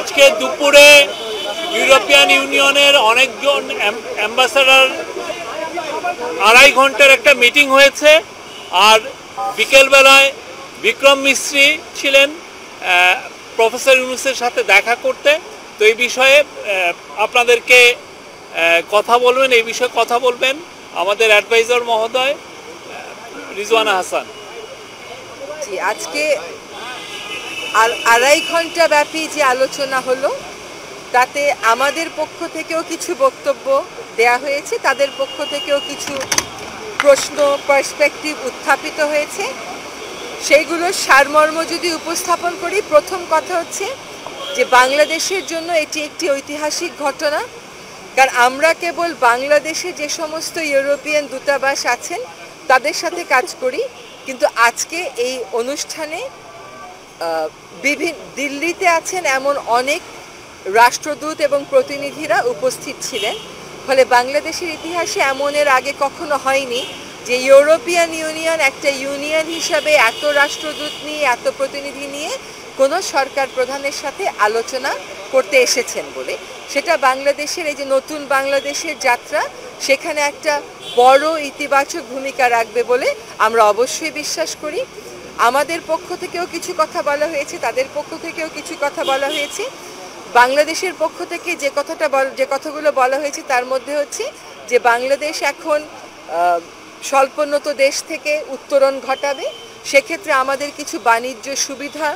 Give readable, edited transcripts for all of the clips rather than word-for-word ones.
আজকে দুপুরে ইউরোপিয়ান ইউনিয়নের অনেকজন অ্যাম্বাসাডার 2.5 ঘন্টার একটা মিটিং হয়েছে। আর বিকেলবেলায় বিক্রম মিস্ত্রি ছিলেন প্রফেসর ইউনূসের সাথে দেখা করতে। তো এই বিষয়ে আপনাদেরকে কথা বলবেন, এই বিষয়ে কথা বলবেন আমাদের অ্যাডভাইজার মহোদয় রিজওয়ানা হাসান। জি, আজকে 2.5 ঘন্টা ব্যাপী যে আলোচনা হলো তাতে আমাদের পক্ষ থেকেও কিছু বক্তব্য দেয়া হয়েছে, তাদের পক্ষ থেকেও কিছু প্রশ্ন পার্সপেক্টিভ উত্থাপিত হয়েছে। সেইগুলোর সারমর্ম যদি উপস্থাপন করি, প্রথম কথা হচ্ছে যে বাংলাদেশের জন্য এটি একটি ঐতিহাসিক ঘটনা। কারণ আমরা কেবল বাংলাদেশে যে সমস্ত ইউরোপিয়ান দূতাবাস আছেন তাদের সাথে কাজ করি, কিন্তু আজকে এই অনুষ্ঠানে দিল্লিতে আছেন এমন অনেক রাষ্ট্রদূত এবং প্রতিনিধিরা উপস্থিত ছিলেন। ফলে বাংলাদেশের ইতিহাসে এমন এর আগে কখনো হয়নি যে ইউরোপিয়ান ইউনিয়ন একটা ইউনিয়ন হিসাবে এত রাষ্ট্রদূত নিয়ে, এত প্রতিনিধি নিয়ে কোনো সরকার প্রধানের সাথে আলোচনা করতে এসেছেন বলে। সেটা বাংলাদেশের এই যে নতুন বাংলাদেশের যাত্রা, সেখানে একটা বড় ইতিবাচক ভূমিকা রাখবে বলে আমরা অবশ্যই বিশ্বাস করি। আমাদের পক্ষ থেকেও কিছু কথা বলা হয়েছে, তাদের পক্ষ থেকেও কিছু কথা বলা হয়েছে। বাংলাদেশের পক্ষ থেকে যে কথাগুলো বলা হয়েছে তার মধ্যে হচ্ছে যে বাংলাদেশ এখন স্বল্পোন্নত দেশ থেকে উত্তরণ ঘটাবে। সেক্ষেত্রে আমাদের কিছু বাণিজ্য সুবিধা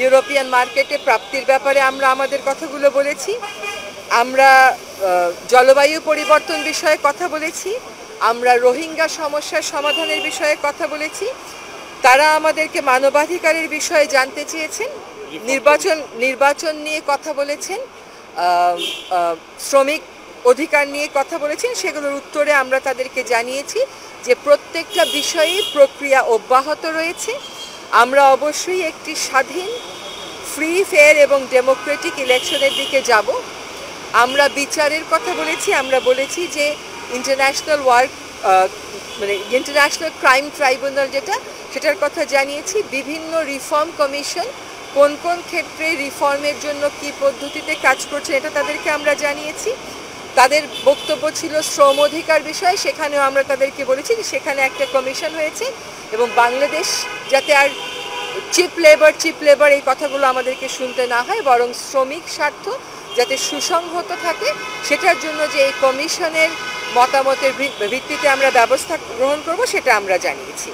ইউরোপিয়ান মার্কেটে প্রাপ্তির ব্যাপারে আমরা আমাদের কথাগুলো বলেছি। আমরা জলবায়ু পরিবর্তন বিষয়ে কথা বলেছি, আমরা রোহিঙ্গা সমস্যার সমাধানের বিষয়ে কথা বলেছি। তারা আমাদেরকে মানবাধিকারের বিষয়ে জানতে চেয়েছেন, নির্বাচন নিয়ে কথা বলেছেন, শ্রমিক অধিকার নিয়ে কথা বলেছেন। সেগুলোর উত্তরে আমরা তাদেরকে জানিয়েছি যে প্রত্যেকটা বিষয়ে প্রক্রিয়া অব্যাহত রয়েছে। আমরা অবশ্যই একটি স্বাধীন, ফ্রি, ফেয়ার এবং ডেমোক্রেটিক ইলেকশনের দিকে যাব। আমরা বিচারের কথা বলেছি, আমরা বলেছি যে ইন্টারন্যাশনাল ক্রাইম ট্রাইব্যুনাল সেটার কথা জানিয়েছি। বিভিন্ন রিফর্ম কমিশন কোন কোন ক্ষেত্রে রিফর্মের জন্য কি পদ্ধতিতে কাজ করছে এটা তাদেরকে আমরা জানিয়েছি। তাদের বক্তব্য ছিল শ্রম অধিকার বিষয়ে, সেখানেও আমরা তাদেরকে বলেছি যে সেখানে একটা কমিশন হয়েছে এবং বাংলাদেশ যাতে আর চিপ লেবার এই কথাগুলো আমাদেরকে শুনতে না হয়, বরং শ্রমিক স্বার্থ যাতে সুসংহত থাকে সেটার জন্য যে এই কমিশনের মতামতের ভিত্তিতে আমরা ব্যবস্থা গ্রহণ করব সেটা আমরা জানিয়েছি।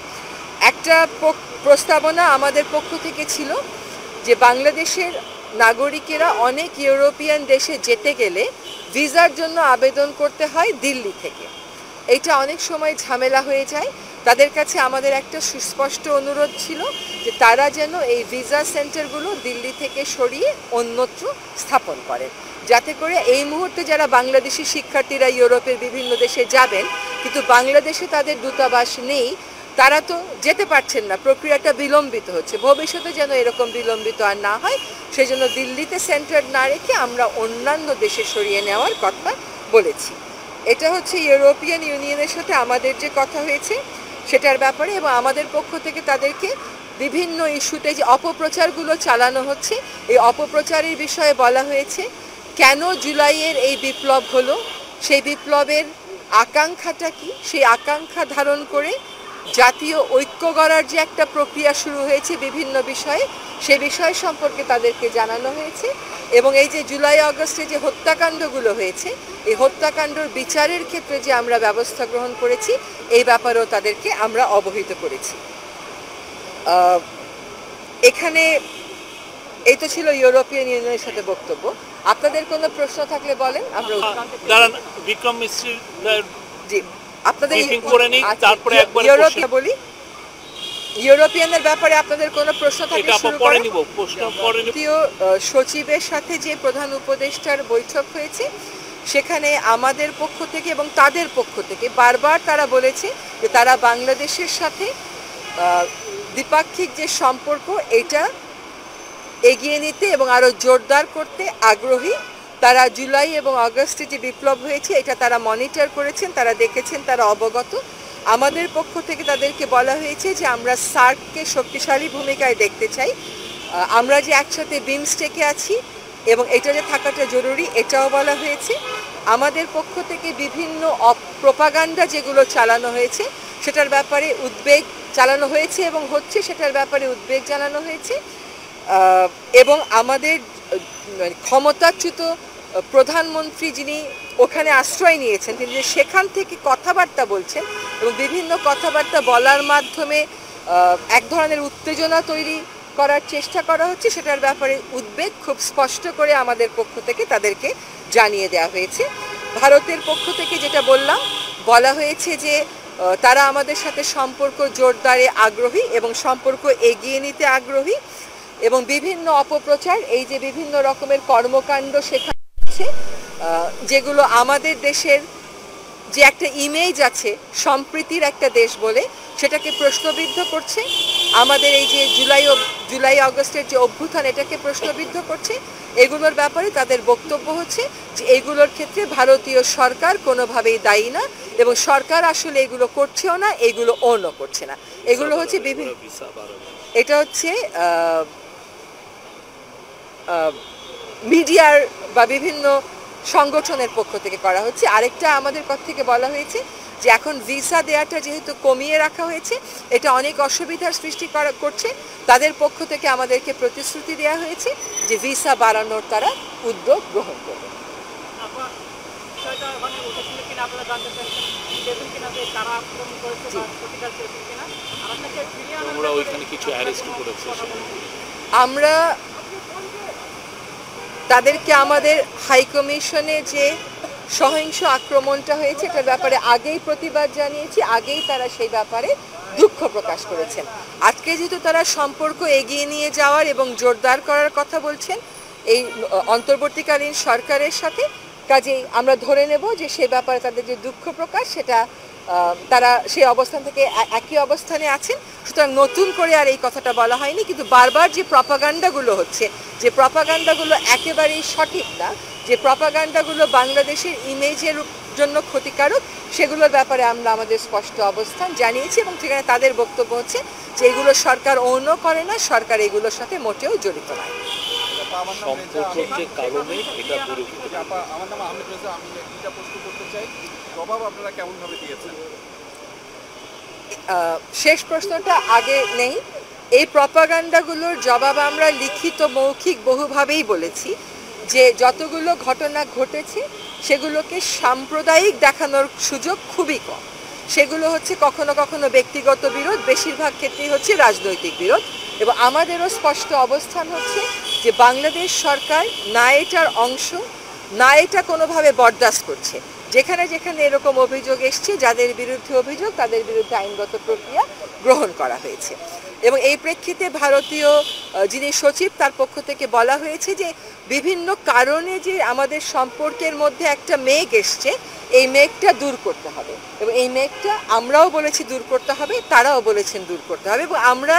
একটা প্রস্তাবনা আমাদের পক্ষ থেকে ছিল যে বাংলাদেশের নাগরিকেরা অনেক ইউরোপিয়ান দেশে যেতে গেলে ভিসার জন্য আবেদন করতে হয় দিল্লি থেকে। এইটা অনেক সময় ঝামেলা হয়ে যায়। তাদের কাছে আমাদের একটা সুস্পষ্ট অনুরোধ ছিল যে তারা যেন এই ভিসা সেন্টারগুলো দিল্লি থেকে সরিয়ে অন্যত্র স্থাপন করেন, যাতে করে এই মুহূর্তে যারা বাংলাদেশি শিক্ষার্থীরা ইউরোপের বিভিন্ন দেশে যাবেন কিন্তু বাংলাদেশে তাদের দূতাবাস নেই, তারা তো যেতে পারছেন না, প্রক্রিয়াটা বিলম্বিত হচ্ছে। ভবিষ্যতে যেন এরকম বিলম্বিত আর না হয় সেই জন্য দিল্লিতে সেন্টার না রেখে আমরা অন্যান্য দেশে সরিয়ে নেওয়ার কথা বলেছি। এটা হচ্ছে ইউরোপিয়ান ইউনিয়নের সাথে আমাদের যে কথা হয়েছে সেটার ব্যাপারে। এবং আমাদের পক্ষ থেকে তাদেরকে বিভিন্ন ইস্যুতে যে অপপ্রচারগুলো চালানো হচ্ছে এই অপপ্রচারের বিষয়ে বলা হয়েছে। কেন জুলাইয়ের এই বিপ্লব হলো, সেই বিপ্লবের আকাঙ্ক্ষাটা কি, সেই আকাঙ্ক্ষা ধারণ করে জাতীয় ঐক্য গড়ার যে একটা প্রক্রিয়া শুরু হয়েছে বিভিন্ন বিষয়ে, সে বিষয় সম্পর্কে তাদেরকে জানানো হয়েছে। এবং এই যে জুলাই আগস্টে যে হত্যাকাণ্ডগুলো হয়েছে এই হত্যাকাণ্ডর বিচারের ক্ষেত্রে যে আমরা ব্যবস্থা গ্রহণ করেছি এই ব্যাপারেও তাদেরকে আমরা অবহিত করেছি। এখানে এই তো ছিল ইউরোপিয়ান ইউনিয়নের সাথে বক্তব্য। আপনাদের কোনো প্রশ্ন থাকলে বলেন, আমরা বিক্রম মিস্ত্রি জি আপনাদের ইউরোপিয়া বলি ইউরোপিয়ানের ব্যাপারে আপনাদের কোনো প্রশ্ন থাকলে শুরু করেন। জাতীয় সচিবের সাথে যে প্রধান উপদেষ্টার বৈঠক হয়েছে সেখানে আমাদের পক্ষ থেকে এবং তাদের পক্ষ থেকে বারবার তারা বলেছে যে তারা বাংলাদেশের সাথে দ্বিপাক্ষিক যে সম্পর্ক এটা এগিয়ে নিতে এবং আরও জোরদার করতে আগ্রহী। তারা জুলাই এবং আগস্টে যে বিপ্লব হয়েছে এটা তারা মনিটর করেছেন, তারা দেখেছেন, তারা অবগত। আমাদের পক্ষ থেকে তাদেরকে বলা হয়েছে যে আমরা সার্ককে শক্তিশালী ভূমিকায় দেখতে চাই। আমরা যে একসাথে বিমস্টেকে আছি এবং এটা যে থাকাটা জরুরি এটাও বলা হয়েছে। আমাদের পক্ষ থেকে বিভিন্ন প্রোপাগান্ডা যেগুলো চালানো হয়েছে সেটার ব্যাপারে উদ্বেগ চালানো হয়েছে এবং হচ্ছে, সেটার ব্যাপারে উদ্বেগ জানানো হয়েছে। এবং আমাদের ক্ষমতাচ্যুত প্রধানমন্ত্রী যিনি ওখানে আশ্রয় নিয়েছেন, তিনি যে সেখান থেকে কথাবার্তা বলছেন এবং বিভিন্ন কথাবার্তা বলার মাধ্যমে এক ধরনের উত্তেজনা তৈরি করার চেষ্টা করা হচ্ছে, সেটার ব্যাপারে উদ্বেগ খুব স্পষ্ট করে আমাদের পক্ষ থেকে তাদেরকে জানিয়ে দেওয়া হয়েছে। ভারতের পক্ষ থেকে যেটা বলা হয়েছে যে তারা আমাদের সাথে সম্পর্ক জোরদারে আগ্রহী এবং সম্পর্ক এগিয়ে নিতে আগ্রহী এবং বিভিন্ন অপপ্রচার, এই যে বিভিন্ন রকমের কর্মকাণ্ড সেখানে আছে যেগুলো আমাদের দেশের যে একটা ইমেজ আছে সম্প্রীতির একটা দেশ বলে সেটাকে প্রশ্নবিদ্ধ করছে। আমাদের এই যে জুলাই আগস্টের যে অভ্যুত্থান এটাকে প্রশ্নবিদ্ধ করছে। এগুলোর ব্যাপারে তাদের বক্তব্য হচ্ছে যে এগুলোর ক্ষেত্রে ভারতীয় সরকার কোনোভাবেই দায়ী না এবং সরকার আসলে এগুলো করছেও না, এগুলো অনও করছে না। এগুলো হচ্ছে বিভিন্ন, এটা হচ্ছে মিডিয়ার বা বিভিন্ন সংগঠনের পক্ষ থেকে করা হচ্ছে। আরেকটা আমাদের পক্ষ থেকে বলা হয়েছে যে এখন ভিসা দেওয়াটা যেহেতু কমিয়ে রাখা হয়েছে এটা অনেক অসুবিধার সৃষ্টি করছে, তাদের পক্ষ থেকে আমাদেরকে প্রতিশ্রুতি দেওয়া হয়েছে যে ভিসা বাড়ানোর তারা উদ্যোগ গ্রহণ করবে। আমরা তাদেরকে আমাদের হাইকমিশনে যে সহিংস আক্রমণটা হয়েছে এটার ব্যাপারে আগেই প্রতিবাদ জানিয়েছি, আগেই তারা সেই ব্যাপারে দুঃখ প্রকাশ করেছেন। আজকে যেহেতু তারা সম্পর্ক এগিয়ে নিয়ে যাওয়ার এবং জোরদার করার কথা বলছেন এই অন্তর্বর্তীকালীন সরকারের সাথে, কাজেই আমরা ধরে নেব যে সে ব্যাপারে তাদের যে দুঃখ প্রকাশ সেটা তারা সেই অবস্থান থেকে একই অবস্থানে আছেন। সুতরাং নতুন করে আর এই কথাটা বলা হয়নি, কিন্তু বারবার যে প্রপাগান্ডাগুলো হচ্ছে, যে প্রপাগান্ডাগুলো একেবারেই সঠিক না, যে প্রপাগান্ডাগুলো বাংলাদেশের ইমেজের জন্য ক্ষতিকারক, সেগুলোর ব্যাপারে আমরা আমাদের স্পষ্ট অবস্থান জানিয়েছি এবং সেখানে তাদের বক্তব্য হচ্ছে যে এগুলো সরকার অনও করে না, সরকার এগুলোর সাথে মোটেও জড়িত নয়। শেষ প্রশ্নটা আগে নেই। এই প্রপাগান্ডাগুলোর জবাব আমরা লিখিত মৌখিক বহুভাবেই বলেছি যে যতগুলো ঘটনা ঘটেছে সেগুলোকে সাম্প্রদায়িক দেখানোর সুযোগ খুবই কম। সেগুলো হচ্ছে কখনো কখনো ব্যক্তিগত বিরোধ, বেশিরভাগ ক্ষেত্রেই হচ্ছে রাজনৈতিক বিরোধ। এবং আমাদেরও স্পষ্ট অবস্থান হচ্ছে যে বাংলাদেশ সরকার না এটার অংশ, না এটা কোনোভাবে বরদাস্ত করছে। যেখানে যেখানে এরকম অভিযোগ এসছে, যাদের বিরুদ্ধে অভিযোগ তাদের বিরুদ্ধে আইনগত প্রক্রিয়া গ্রহণ করা হয়েছে। এবং এই প্রেক্ষিতে ভারতীয় যিনি সচিব তার পক্ষ থেকে বলা হয়েছে যে বিভিন্ন কারণে যে আমাদের সম্পর্কের মধ্যে একটা মেঘ এসছে, এই মেঘটা দূর করতে হবে এবং এই মেঘটা আমরাও বলেছি দূর করতে হবে, তারাও বলেছেন দূর করতে হবে এবং আমরা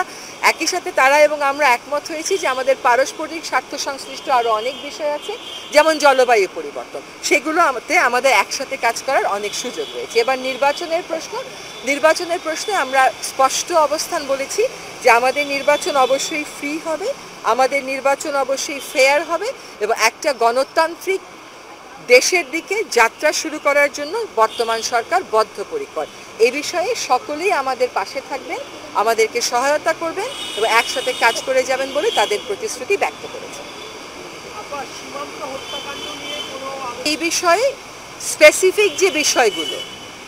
একই সাথে তারা এবং আমরা একমত হয়েছি যে আমাদের পারস্পরিক স্বার্থ সংশ্লিষ্ট আরও অনেক বিষয় আছে, যেমন জলবায়ু পরিবর্তন, সেগুলোতে আমাদের একসাথে কাজ করার অনেক সুযোগ রয়েছে। এবার নির্বাচনের প্রশ্নে আমরা স্পষ্ট অবস্থান বলেছি যে আমাদের নির্বাচন অবশ্যই ফ্রি হবে, আমাদের নির্বাচন অবশ্যই ফেয়ার হবে এবং একটা গণতান্ত্রিক দেশের দিকে যাত্রা শুরু করার জন্য বর্তমান সরকার বদ্ধপরিকর। এই বিষয়ে সকলেই আমাদের পাশে থাকবেন, আমাদেরকে সহায়তা করবেন এবং একসাথে কাজ করে যাবেন বলে তাদের প্রতিশ্রুতি ব্যক্ত করেছেন। এই বিষয়ে স্পেসিফিক যে বিষয়গুলো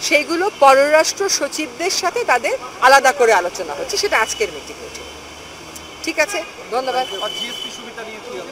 সেইগুলো পররাষ্ট্র সচিবদের সাথে তাদের আলাদা করে আলোচনা হচ্ছে, সেটা আজকের মিটিং হচ্ছে। ঠিক আছে, ধন্যবাদ।